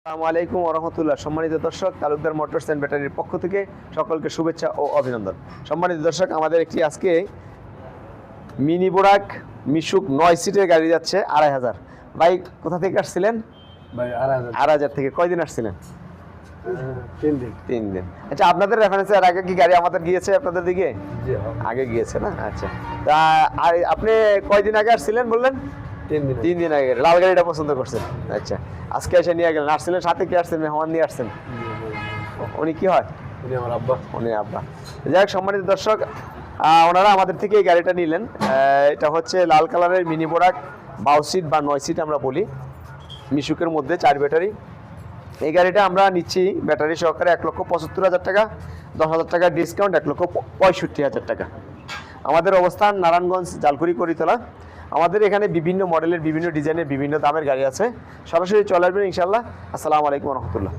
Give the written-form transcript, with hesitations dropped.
আসসালামু আলাইকুম ওয়া রাহমাতুল্লাহ। সম্মানিত দর্শক, তালুকদার মোটরস এন্ড ব্যাটারির পক্ষ থেকে সকলকে শুভেচ্ছা ও অভিনন্দন। সম্মানিত দর্শক, আমাদের একটি আজকে মিনি বোরাক মিশুক 9 সিটের গাড়ি যাচ্ছে 2500। ভাই কোথা থেকে আসছিলেন? ভাই 2500 2500 থেকে। কয়দিন আসছিলেন? 3 দিন। 3 দিন। আচ্ছা, আপনাদের রেফারেন্সে এর আগে কি গাড়ি আমাদের গিয়েছে আপনাদের দিকে? জি হ্যাঁ, আগে গিয়েছে না? আচ্ছা, তা আর আপনি কয়দিন আগে আসছিলেন বললেন? 3 দিন। 3 দিন আগে। লাল গাড়িটা পছন্দ করছেন? আচ্ছা, আজকে এসে নিয়ে গেলেন। আসছিলেন সাথে কি আসছেন? মেহমান নিয়ে আসছেন? উনি কি হয়? উনি আমার আব্বা। উনি আব্বা। যাই হোক, সম্মানিত দর্শক, ওনারা আমাদের থেকে এই গাড়িটা নিলেন। এটা হচ্ছে লাল কালারের মিনি বোরাক 12 সিট বা 9 সিট আমরা বলি, মিশুকের মধ্যে 4 ব্যাটারি। এই গাড়িটা আমরা নিচ্ছি ব্যাটারি সহকারে 1,75,000 টাকা, 10,000 টাকা ডিসকাউন্ট, 1,65,000 টাকা। আমাদের অবস্থান নারায়ণগঞ্জ, জালকুড়ি, করিতলা। আমাদের এখানে বিভিন্ন মডেলের, বিভিন্ন ডিজাইনের, বিভিন্ন দামের গাড়ি আছে। সরাসরি চলে আসবেন ইনশাল্লাহ। আসসালামু আলাইকুম ওয়া রাহমাতুল্লাহ।